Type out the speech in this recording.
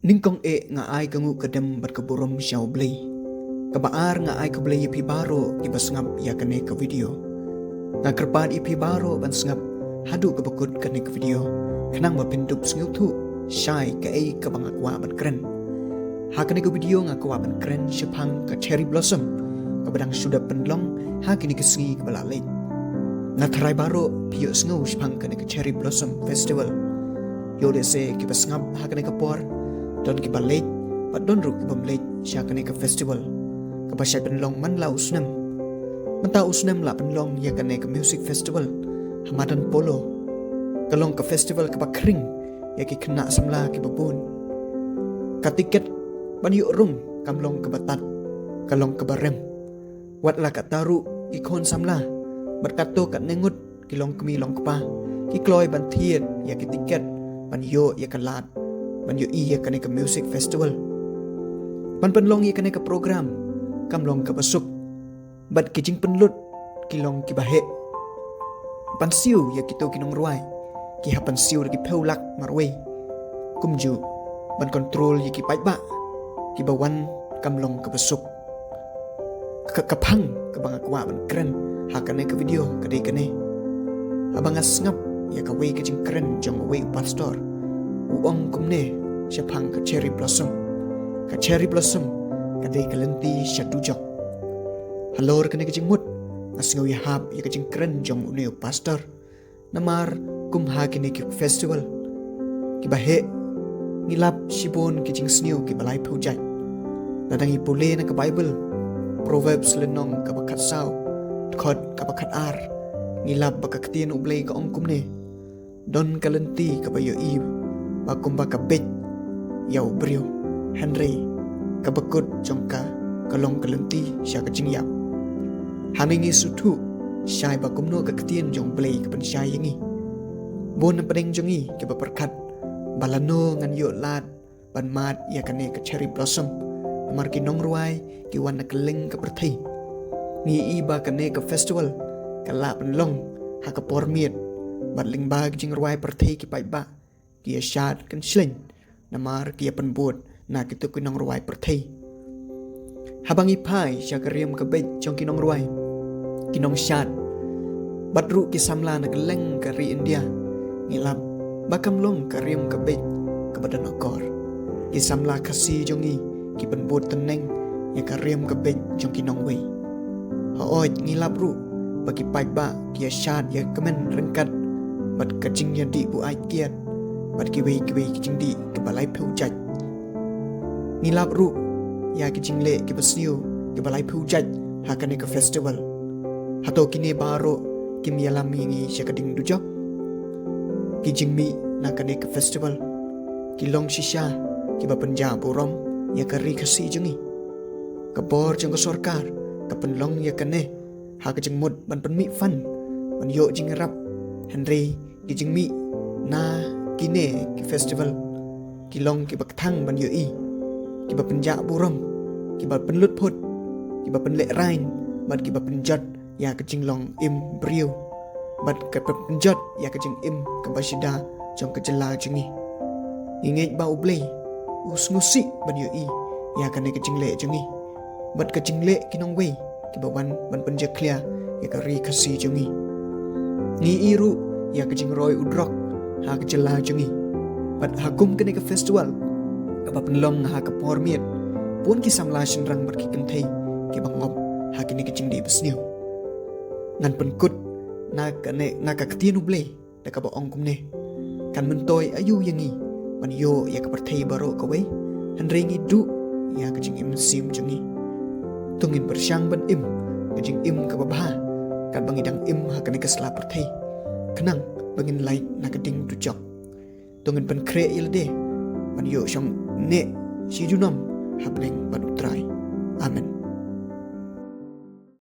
Ningkong nga ay gangu kadem bat kaburom siyaw blay. Kabaar nga ay kablay ipi baro ibas ngap ya kane ka video. Nga kerpad ipi baro ban sngap hadu kabakud kane ka video. Kanang mapindup snguk tu syai ka ay kabangakwa ban keren. Ha kane ka video nga kawa ban keren syapang ka cherry blossom. Kabadang sudah penlong ha kini kesengi kabalalay. Nga taray baro piyo sngaw syapang kane ka cherry blossom festival. Yo dese kibas ngap ha kane ka por. Don ki balay, pat don ru ki bamlay siya kane ka festival. Kapasya penlong man la usnem. Manta usnem la penlong ya kane ka music festival. Hamadan polo. Kalong ka festival ka kring ya ki kena samla ki babun. Ka tiket ban yu rum kamlong ka batat. Kalong ka barem. Wat la ka taru ki kon samla. Berkato kat nengut kilong kemilong kapa. Ki kloy ban thiet ya ki tiket ban yo ya ka lat. Man yu iya kane ka music festival. Man penlong iya kane ka program. Kamlong ka basuk. Bat kijing penlut. Kilong ki bahe. Pan siu ya kito kinong ruay. Ki hapan siu ki peulak marway. Kumju. Ban kontrol ya ki paitba. Ki bawan kamlong ka basuk. Kapang kabangakwa ban keren. Ha kane ka video kadai kane. Abang asngap ya ka way kijing keren jong way pastor. Uang kumne syapang ka cherry blossom. Ka cherry blossom kadai kalenti syatujok. Halor kene kajing mut asngaw yahap ya kajing keren jong uneo pastor. Namar kumha kene ki festival. Kibahe ngilap sibon kajing sneo ki balay pujay. Nadangi pule na ka Bible. Proverbs lenong ka bakat saw. Khod ka bakat ar. Ngilap bakaktian ublay ka ong kumne. Don kalenti ka bayo i. Bakumba ka bet yaw brio Henry kabakut jongka kalong kalenti siya kajing yap. Hamingi sutu syai bakumno kaktian jong blay kapan syai yangi. Bon na padeng jongi kiba perkat balano ngan yo lat ban mat ya kane ka cherry blossom. Amar kinong ruay kiwan na keling ka perthai. Ni iba kane ka festival kala penlong ha ka pormiet batling bag jing ruay perthai ki paiba. Kia syad kan sling namar kia penbuat na kitu kinong ruay perthai. Habang ipai siya kariam kabej jong kinong ruay. Kinong syad batru ki samla na geleng kari India. Ngilap bakam long kariam kabej kabadan okor. Ki samla kasi jongi ki penbuat teneng ya kariam kabej jong kinong way. Haoy ngilap ru bagi paiba kia syad ya kemen rengkat bat kajing ya di bu ai kiat. Bat kiway kijing di kebalay pujaj. Ngilap ru ya kijing le kibasniu kebalay pujaj hakane ke festival. Hato kini baro kim yalam yangi siya kading dujok. Kijing mi nakane ke festival. Kilong sisya kiba penja burom ya kari kasi jungi. Kabor jong ke sorkar kapenlong ya kane ha kijing mud ban penmi fan ban yo jing rap Henry kijing mi na kine ki festival kilong ki baktang ban yo i ki ba penja buram ki ba penlut phut ki ba penle rain bat ki ba penjat ya kajing long im brio bat ka penjat ya kajing im ka basida jong ka jela jingi ingej ba ublay usngusi ban yo i ya kane kajing le jingi bat kajing le kinong way ki ba ban penja clear ya ka ri kasi jingi ni iru ya kajing roy udrok ha kejela jungi. Bat hakum kene ke festival. Kapa penlong ha ke pormiet. Pun ki samla shenrang berki kentai. Ki bangop ha kene kejing di besniu. Ngan penkut na kene na ka ketien ublay. Da ka baong kumne. Kan mentoy ayu yangi. Ban yo ya ka pertai baro kawe. Henrengi du ya kejing im sim jungi. Tungin bersyang ban im. Kejing im ka babha. Kan bangidang im ha kene ke sela pertai. Kenang bangin light na kading dujok. Tungin pan kre ilde. Man yo syang ne si junam hableng ban utray. Amen.